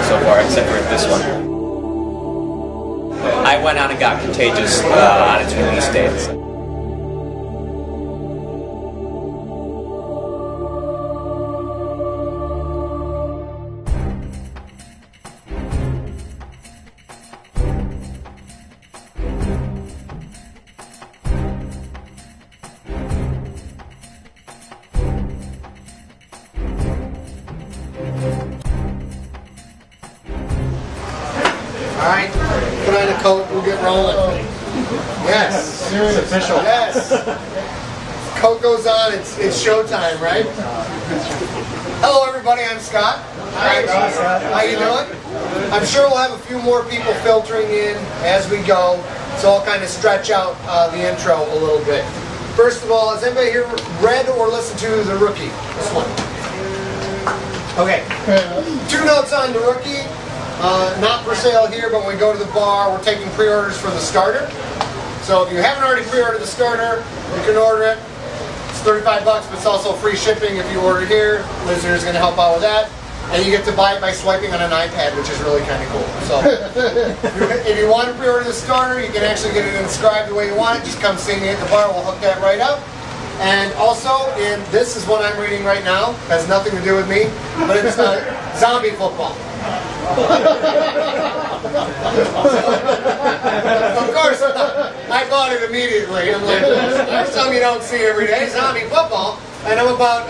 so far, except for this one. I went out and got Contagious on its release date. Alright, put on a coat, we'll get rolling. Yes. It's official. Yes. Coat goes on, it's showtime, right? Hello everybody, I'm Scott. Hi, Scott. How you doing? I'm sure we'll have a few more people filtering in as we go, so I'll kind of stretch out the intro a little bit. First of all, has anybody here read or listened to The Rookie? This one. Okay. 2 notes on The Rookie. Not for sale here, but when we go to the bar, we're taking pre-orders for the starter. So if you haven't already pre-ordered the starter, you can order it. It's $35, but it's also free shipping if you order here. Listener is going to help out with that. And you get to buy it by swiping on an iPad, which is really kind of cool. So if you want to pre-order the starter, you can actually get it inscribed the way you want it. Just come see me at the bar. We'll hook that right up. And also, this is what I'm reading right now. Has nothing to do with me, but it's zombie football. Of course, I bought it immediately. I'm like, there's something you don't see every day, zombie football. And I'm about,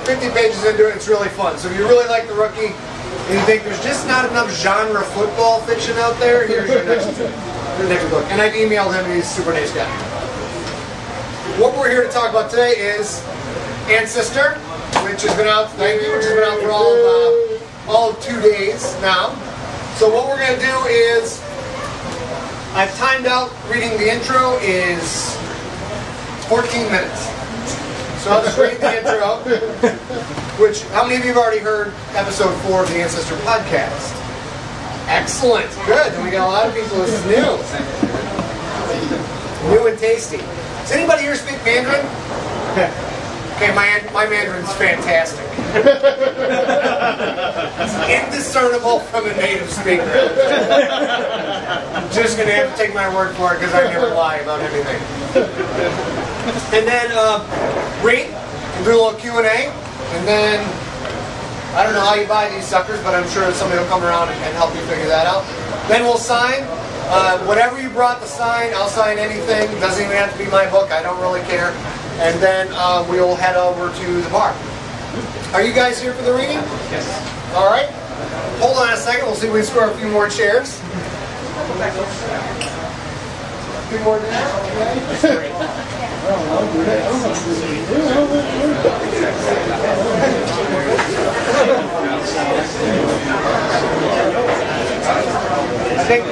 50 pages into it. It's really fun. So if you really like The Rookie, and you think there's just not enough genre football fiction out there, here's your next book. And I've emailed him, and he's a super nice guy. What we're here to talk about today is Ancestor, which has been out, thank you, which has been out for all of 2 days now. So what we're going to do is, I've timed out reading the intro is 14 minutes. So I'll just read the intro, which, how many of you have already heard episode 4 of the Ancestor podcast? Excellent, good. And we got a lot of people, this is new. New and tasty. Does anybody here speak Mandarin? Okay, my Mandarin's fantastic. It's indiscernible from a native speaker. I'm just going to have to take my word for it because I never lie about anything. And then read, and do a little Q&A, and then I don't know how you buy these suckers, but I'm sure somebody will come around and help you figure that out. Then we'll sign. Whatever you brought to sign, I'll sign anything. It doesn't even have to be my book. I don't really care. And then we'll head over to the bar. Are you guys here for the reading? Yes. All right. Hold on a second. We'll see if we can score a few more chairs. A few more chairs. I think.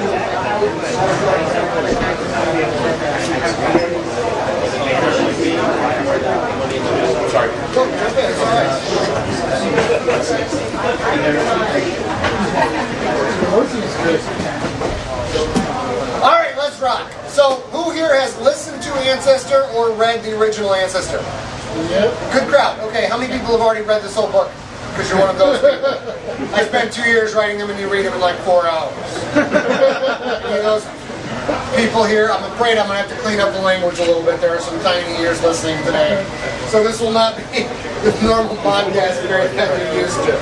Sorry. Go, jump in. It's all right. All right, let's rock. So, who here has listened to Ancestor or read the original Ancestor? Yep. Good crowd. Okay, how many people have already read this whole book? Because you're one of those people. I spent 2 years writing them, and you read them in like 4 hours. Any of those people here? I'm afraid I'm going to have to clean up the language a little bit. There are some tiny ears listening today. So this will not be the normal podcast that you're used to.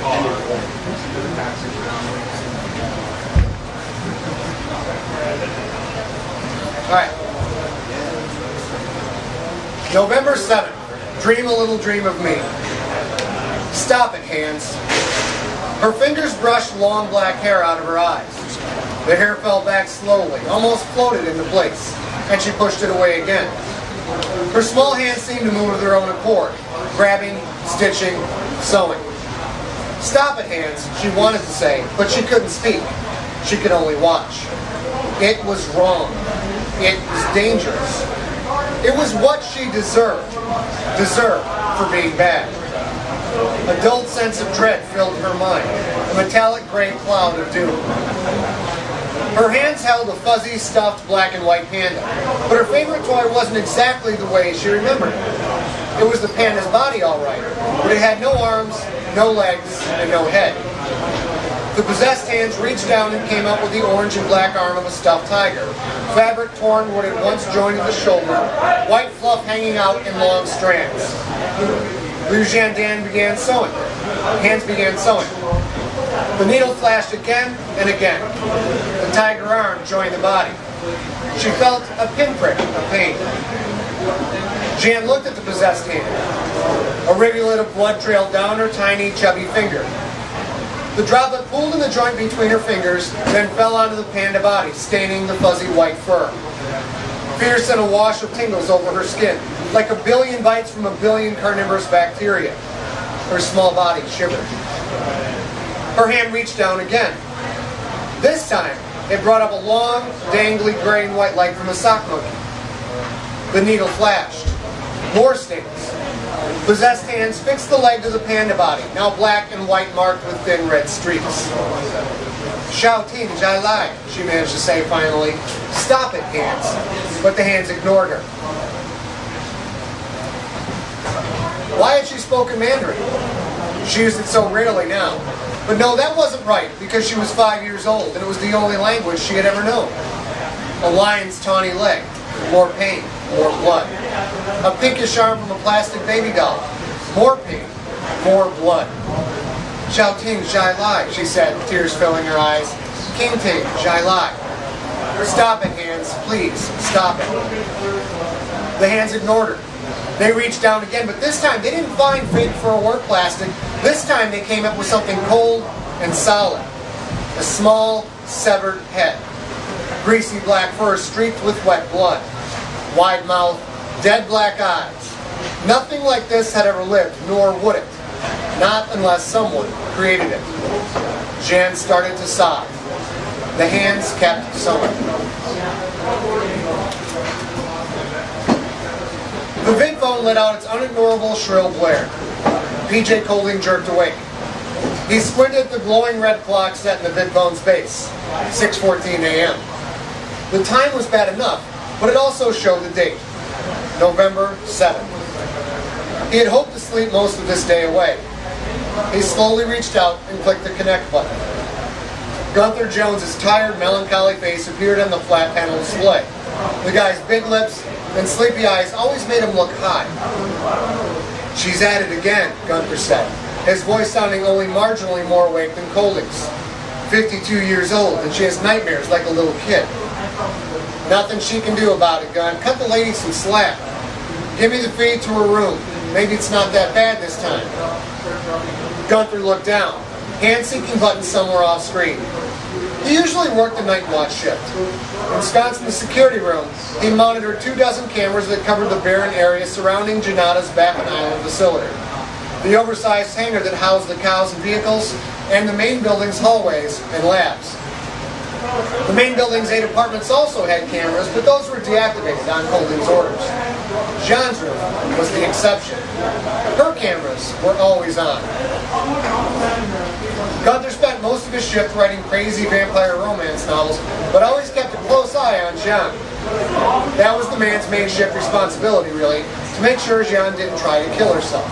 All right. November 7th. Dream a little dream of me. Stop it, hands. Her fingers brushed long black hair out of her eyes. The hair fell back slowly, almost floated into place, and she pushed it away again. Her small hands seemed to move of their own accord, grabbing, stitching, sewing. Stop it, hands, she wanted to say, but she couldn't speak. She could only watch. It was wrong. It was dangerous. It was what she deserved for being bad. A dulled sense of dread filled her mind, a metallic gray cloud of doom. Her hands held a fuzzy, stuffed black and white panda, but her favorite toy wasn't exactly the way she remembered it. It was the panda's body, all right, but it had no arms, no legs, and no head. The possessed hands reached down and came up with the orange and black arm of a stuffed tiger. Fabric torn where it once joined at the shoulder, white fluff hanging out in long strands. Liu Jiandan began sewing. Hands began sewing. The needle flashed again and again. The tiger arm joined the body. She felt a pinprick of pain. Jan looked at the possessed hand. A rivulet of blood trailed down her tiny, chubby finger. The droplet pooled in the joint between her fingers, then fell onto the panda body, staining the fuzzy white fur. Fear sent a wash of tingles over her skin, like a billion bites from a billion carnivorous bacteria. Her small body shivered. Her hand reached down again. This time, it brought up a long, dangly gray and white light from a sock monkey. The needle flashed. More stings. Possessed hands fixed the leg to the panda body, now black and white marked with thin red streaks. Xiao Tin Jai Lai, she managed to say finally. Stop it, hands. But the hands ignored her. Why had she spoken Mandarin? She used it so rarely now. But no, that wasn't right, because she was 5 years old, and it was the only language she had ever known. A lion's tawny leg. More pain. More blood. A pinkish arm from a plastic baby doll. More pain. More blood. Xiao Ting Jai Lai, she said, tears filling her eyes. King Ting Jai Lai. Stop it, hands. Please, stop it. The hands ignored her. They reached down again, but this time they didn't find fake fur or plastic. This time they came up with something cold and solid. A small, severed head. Greasy black fur streaked with wet blood. Wide mouth, dead black eyes. Nothing like this had ever lived, nor would it. Not unless someone created it. Jan started to sob. The hands kept sewing. The vid phone let out its unignorable shrill blare. P.J. Colding jerked awake. He squinted at the glowing red clock set in the vid phone's base, 6:14 a.m. The time was bad enough, but it also showed the date, November 7th. He had hoped to sleep most of this day away. He slowly reached out and clicked the connect button. Gunther Jones's tired, melancholy face appeared on the flat panel display. The guy's big lips and sleepy eyes always made him look high. She's at it again, Gunther said, his voice sounding only marginally more awake than Colding's. 52 years old, and she has nightmares like a little kid. Nothing she can do about it, Gun. Cut the lady some slack. Give me the feed to her room. Maybe it's not that bad this time. Gunther looked down, hand-seeking buttons somewhere off screen. He usually worked the night watch shift. Ensconced in the security room, he monitored 24 cameras that covered the barren area surrounding Janata's Baffin Island facility. The oversized hangar that housed the cows and vehicles, and the main building's hallways and labs. The main building's 8 apartments also had cameras, but those were deactivated on Colding's orders. Jean's room was the exception. Her cameras were always on. Gunther spent most of his shift writing crazy vampire romance novels, but always kept a close eye on Jean. That was the man's main shift responsibility, really, to make sure Jean didn't try to kill herself.